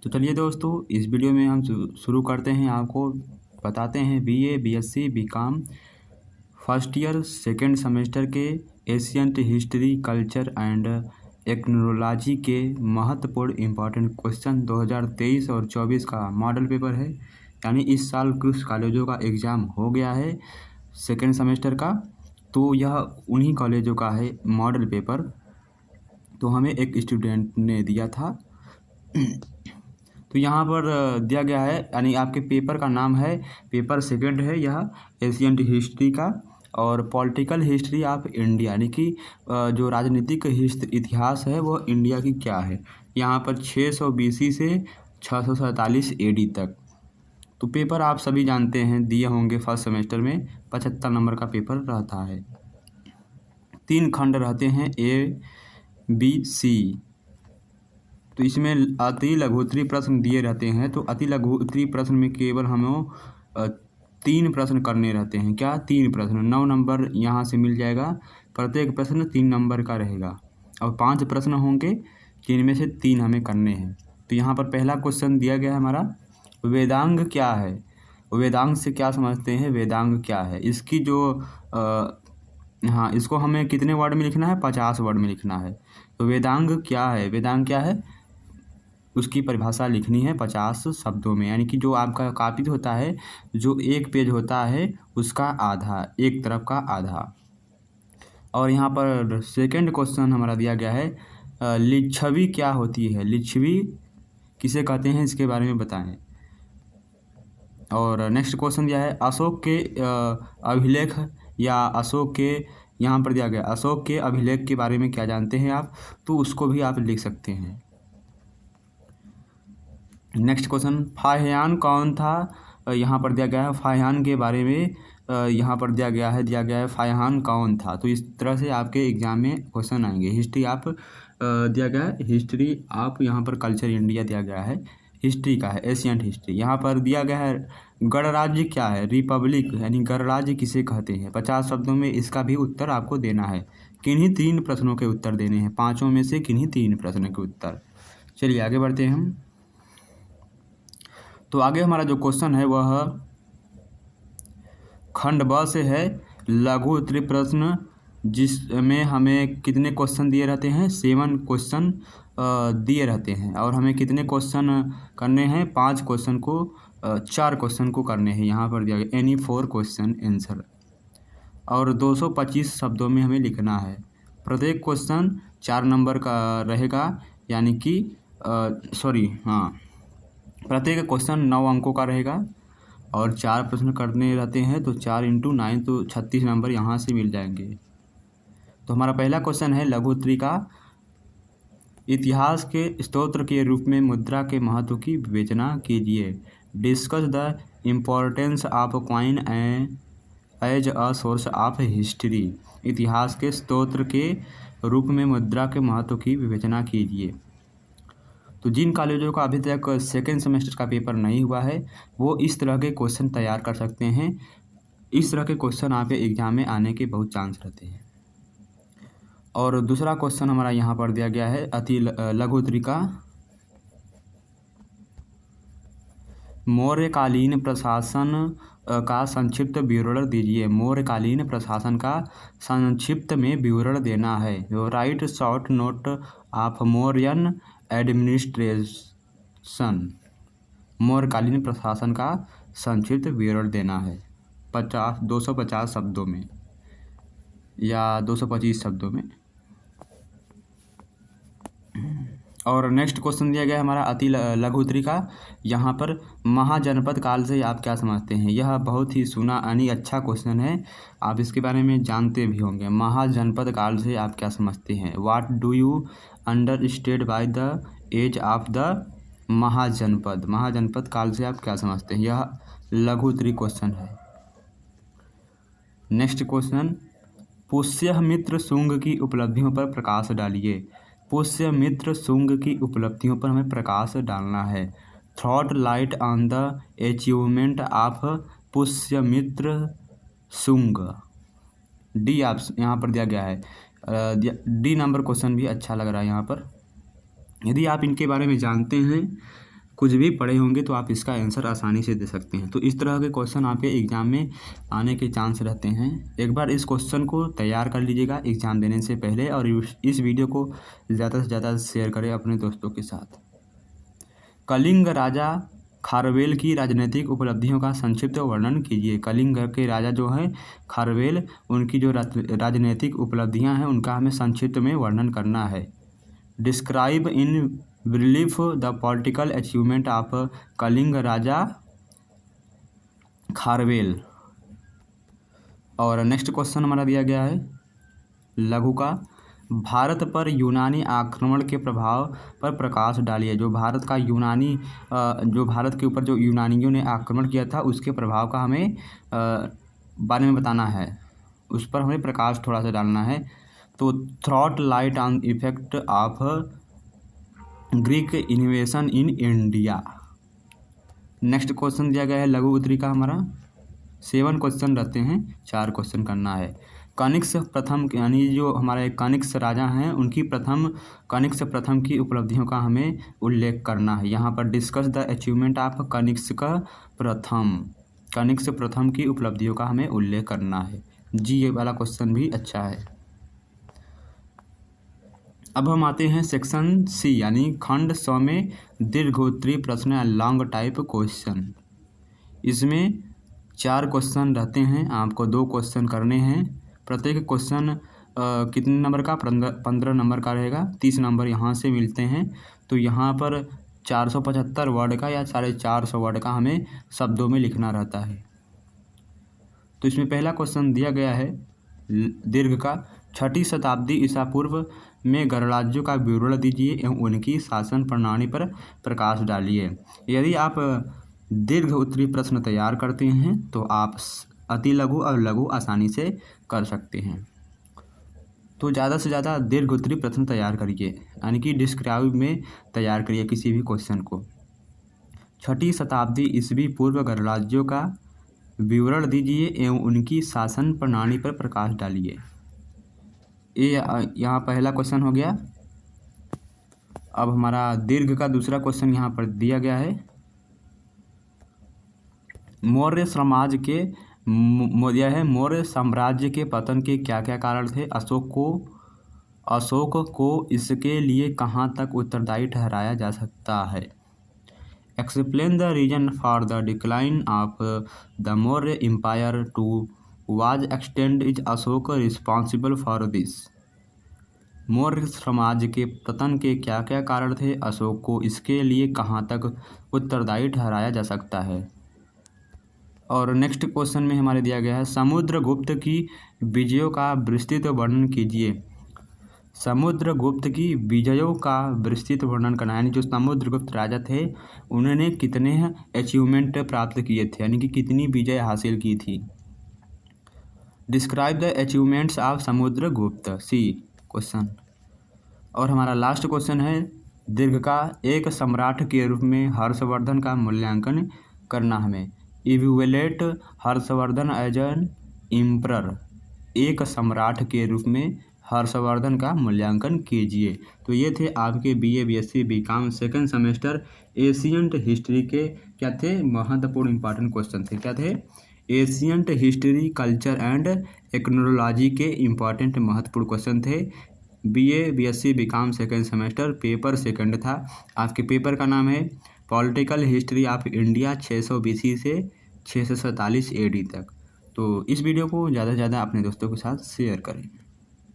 तो चलिए दोस्तों, इस वीडियो में हम शुरू करते हैं। आपको बताते हैं BA, BSc, BCom first year second semester के ancient history, culture and ethnology के महत्वपूर्ण इम्पॉर्टेंट क्वेश्चन 2023 और 24 का मॉडल पेपर है। यानी इस साल कुछ कॉलेजों का एग्ज़ाम हो गया है सेकेंड सेमेस्टर का, तो यह उन्हीं कॉलेजों का है मॉडल पेपर। तो हमें एक स्टूडेंट ने दिया था तो यहाँ पर दिया गया है, यानी आपके पेपर का नाम है, पेपर सेकंड है यह एशियंट हिस्ट्री का, और पॉलिटिकल हिस्ट्री ऑफ इंडिया, यानी कि जो राजनीतिक इतिहास है वो इंडिया की क्या है। यहाँ पर 600 BC से 647 AD तक। तो पेपर आप सभी जानते हैं, दिए होंगे फर्स्ट सेमेस्टर में 75 नंबर का पेपर रहता है। 3 खंड रहते हैं, A, B, C। तो इसमें अति लघुत्तरी प्रश्न दिए रहते हैं। तो अति लघुत्तरी प्रश्न में केवल हमें 3 प्रश्न करने रहते हैं। क्या? 3 प्रश्न। 9 नंबर यहाँ से मिल जाएगा। प्रत्येक प्रश्न 3 नंबर का रहेगा और 5 प्रश्न होंगे जिनमें से 3 हमें करने हैं। तो यहाँ पर पहला क्वेश्चन दिया गया है हमारा, वेदांग क्या है। वेदांग से क्या समझते हैं? वेदांग क्या है, इसकी जो हाँ, इसको हमें कितने वर्ड में लिखना है? 50 वर्ड में लिखना है। तो वेदांग क्या है, वेदांग क्या है, उसकी परिभाषा लिखनी है 50 शब्दों में। यानी कि जो आपका कॉपी होता है, जो एक पेज होता है उसका आधा, एक तरफ का आधा। और यहाँ पर सेकंड क्वेश्चन हमारा दिया गया है, लिच्छवी क्या होती है, लिच्छवी किसे कहते हैं, इसके बारे में बताएं। और नेक्स्ट क्वेश्चन दिया है, अशोक के अभिलेख या अशोक के, यहाँ पर दिया गया अशोक के अभिलेख के बारे में क्या जानते हैं आप, तो उसको भी आप लिख सकते हैं। नेक्स्ट क्वेश्चन, फाहियान कौन था, यहाँ पर दिया गया है फाहियान के बारे में, यहाँ पर दिया गया है फाहियान कौन था। तो इस तरह से आपके एग्जाम में क्वेश्चन आएंगे। हिस्ट्री आप दिया गया है, हिस्ट्री आप यहाँ पर कल्चर इंडिया दिया गया है, हिस्ट्री का है एशियंट हिस्ट्री। यहाँ पर दिया गया है गणराज्य क्या है, रिपब्लिक, यानी गणराज्य किसे कहते हैं। 50 शब्दों में इसका भी उत्तर आपको देना है। किन्हीं 3 प्रश्नों के उत्तर देने हैं, 5 में से किन्हीं 3 प्रश्नों के उत्तर। चलिए आगे बढ़ते हैं हम। तो आगे हमारा जो क्वेश्चन है वह खंड ब से है, लघु उत्तरी प्रश्न, जिसमें हमें कितने क्वेश्चन दिए रहते हैं? 7 क्वेश्चन दिए रहते हैं। और हमें कितने क्वेश्चन करने हैं? 5 क्वेश्चन को 4 क्वेश्चन को करने हैं। यहाँ पर दिया गया एनी 4 क्वेश्चन आंसर, और 225 शब्दों में हमें लिखना है। प्रत्येक क्वेश्चन 4 नंबर का रहेगा, यानी कि प्रत्येक क्वेश्चन 9 अंकों का रहेगा और 4 प्रश्न करने रहते हैं। तो 4 × 9 तो 36 नंबर यहाँ से मिल जाएंगे। तो हमारा पहला क्वेश्चन है, लघु उत्तरी का इतिहास के स्रोत के रूप में मुद्रा के महत्व की विवेचना कीजिए। Discuss the importance of coin as a source of history. इतिहास के स्रोत के रूप में मुद्रा के महत्व की विवेचना कीजिए। तो जिन कॉलेजों का अभी तक सेकेंड सेमेस्टर का पेपर नहीं हुआ है वो इस तरह के क्वेश्चन तैयार कर सकते हैं। इस तरह के क्वेश्चन आपके एग्जाम में आने के बहुत चांस रहते हैं। और दूसरा क्वेश्चन हमारा यहाँ पर दिया गया है, अति लघु उत्तरी का मौर्यकालीन प्रशासन का संक्षिप्त विवरण दीजिए। मौर्यकालीन प्रशासन का संक्षिप्त में विवरण देना है। Write short note of Mauryan administration. मौर्यकालीन प्रशासन का संक्षिप्त विवरण देना है 250 शब्दों में या 225 शब्दों में। और नेक्स्ट क्वेश्चन दिया गया है हमारा अति लघु उत्तरी का, यहाँ पर महाजनपद काल से आप क्या समझते हैं। यह बहुत ही सुना यानी अच्छा क्वेश्चन है, आप इसके बारे में जानते भी होंगे। महाजनपद काल से आप क्या समझते हैं? What do you understand by the age of the Mahajanapada. महाजनपद काल से आप क्या समझते हैं? यह लघु उत्तरी क्वेश्चन है। नेक्स्ट क्वेश्चन, पुष्यमित्र शुंग की उपलब्धियों पर प्रकाश डालिए। पुष्यमित्र शुंग की उपलब्धियों पर हमें प्रकाश डालना है। Throat light on the achievement of Pushyamitra Shunga. D आप यहाँ पर दिया गया है, डी नंबर क्वेश्चन भी अच्छा लग रहा है यहाँ पर। यदि आप इनके बारे में जानते हैं कुछ भी पढ़े होंगे तो आप इसका आंसर आसानी से दे सकते हैं। तो इस तरह के क्वेश्चन आपके एग्ज़ाम में आने के चांस रहते हैं। एक बार इस क्वेश्चन को तैयार कर लीजिएगा एग्ज़ाम देने से पहले, और इस वीडियो को ज़्यादा से ज़्यादा शेयर करें अपने दोस्तों के साथ। कलिंग राजा खारवेल की राजनीतिक उपलब्धियों का संक्षिप्त वर्णन कीजिए। कलिंग के राजा जो हैं खारवेल, उनकी जो राजनीतिक उपलब्धियां हैं उनका हमें संक्षिप्त में वर्णन करना है। Describe in brief the political achievement of Kalinga raja Kharavela. और नेक्स्ट क्वेश्चन हमारा दिया गया है लघु का, भारत पर यूनानी आक्रमण के प्रभाव पर प्रकाश डालिए। जो भारत के ऊपर जो यूनानियों ने आक्रमण किया था उसके प्रभाव का हमें बारे में बताना है, उस पर हमें प्रकाश थोड़ा सा डालना है। तो throat light on effect of Greek इन्वेशन in India. Next question दिया गया है लघु उत्तरी का हमारा 7 क्वेश्चन रहते हैं, 4 क्वेश्चन करना है। कनिष्क प्रथम यानी जो हमारे कनिष्क राजा हैं उनकी कनिष्क प्रथम की उपलब्धियों का हमें उल्लेख करना है। यहाँ पर discuss the achievement of Kanishka प्रथम की उपलब्धियों का हमें उल्लेख करना है। जी ये वाला क्वेश्चन भी अच्छा है। अब हम आते हैं सेक्शन सी यानी खंड 100 में दीर्घोत्तरीय प्रश्न लॉन्ग टाइप क्वेश्चन। इसमें 4 क्वेश्चन रहते हैं, आपको 2 क्वेश्चन करने हैं। प्रत्येक क्वेश्चन कितने नंबर का? 15 नंबर का रहेगा। 30 नंबर यहाँ से मिलते हैं। तो यहाँ पर 475 वर्ड का या 450 वर्ड का हमें शब्दों में लिखना रहता है। तो इसमें पहला क्वेश्चन दिया गया है दीर्घ का, 6ठी शताब्दी ईसा पूर्व में गणराज्यों का विवरण दीजिए एवं उनकी शासन प्रणाली पर प्रकाश डालिए। यदि आप दीर्घ उत्तरीय प्रश्न तैयार करते हैं तो आप अति लघु और लघु आसानी से कर सकते हैं। तो ज़्यादा से ज़्यादा दीर्घ उत्तरीय प्रश्न तैयार करिए, यानी कि डिस्क्राइब में तैयार करिए किसी भी क्वेश्चन को। 6ठी शताब्दी ईस्वी पूर्व गणराज्यों का विवरण दीजिए एवं उनकी शासन प्रणाली पर प्रकाश डालिए। ये यहाँ पहला क्वेश्चन हो गया। अब हमारा दीर्घ का दूसरा क्वेश्चन यहाँ पर दिया गया है, मौर्य साम्राज्य के पतन के क्या क्या कारण थे? अशोक को इसके लिए कहाँ तक उत्तरदायी ठहराया जा सकता है? Explain the reason for the decline of the Maurya empire to was extend is Ashoka responsible for this. Maurya समाज के पतन के क्या क्या कारण थे? अशोक को इसके लिए कहाँ तक उत्तरदायी ठहराया जा सकता है? और नेक्स्ट क्वेश्चन में हमारे दिया गया है, समुद्रगुप्त की विजयों का विस्तृत वर्णन कीजिए। समुद्रगुप्त की विजयों का विस्तृत वर्णन करना, यानी जो समुद्रगुप्त राजा थे उन्होंने कितने अचीवमेंट प्राप्त किए थे, यानी कि कितनी विजय हासिल की थी। Describe the achievements of Samudragupta, C question. और हमारा लास्ट क्वेश्चन है दीर्घ का, एक सम्राट के रूप में हर्षवर्धन का मूल्यांकन करना हमें। Evaluate Harshavardhan as an emperor. एक सम्राट के रूप में हर्षवर्धन का मूल्यांकन कीजिए। तो ये थे आपके BA BSc BCom second semester ancient history के क्या थे महत्वपूर्ण इंपॉर्टेंट क्वेश्चन थे। क्या थे? Ancient history culture and technology के इम्पॉर्टेंट महत्वपूर्ण क्वेश्चन थे। BA BSc BCom second semester paper second था। आपके पेपर का नाम है political history of India 600 BC से 647 AD तक। तो इस वीडियो को ज़्यादा से ज़्यादा अपने दोस्तों के साथ शेयर करें।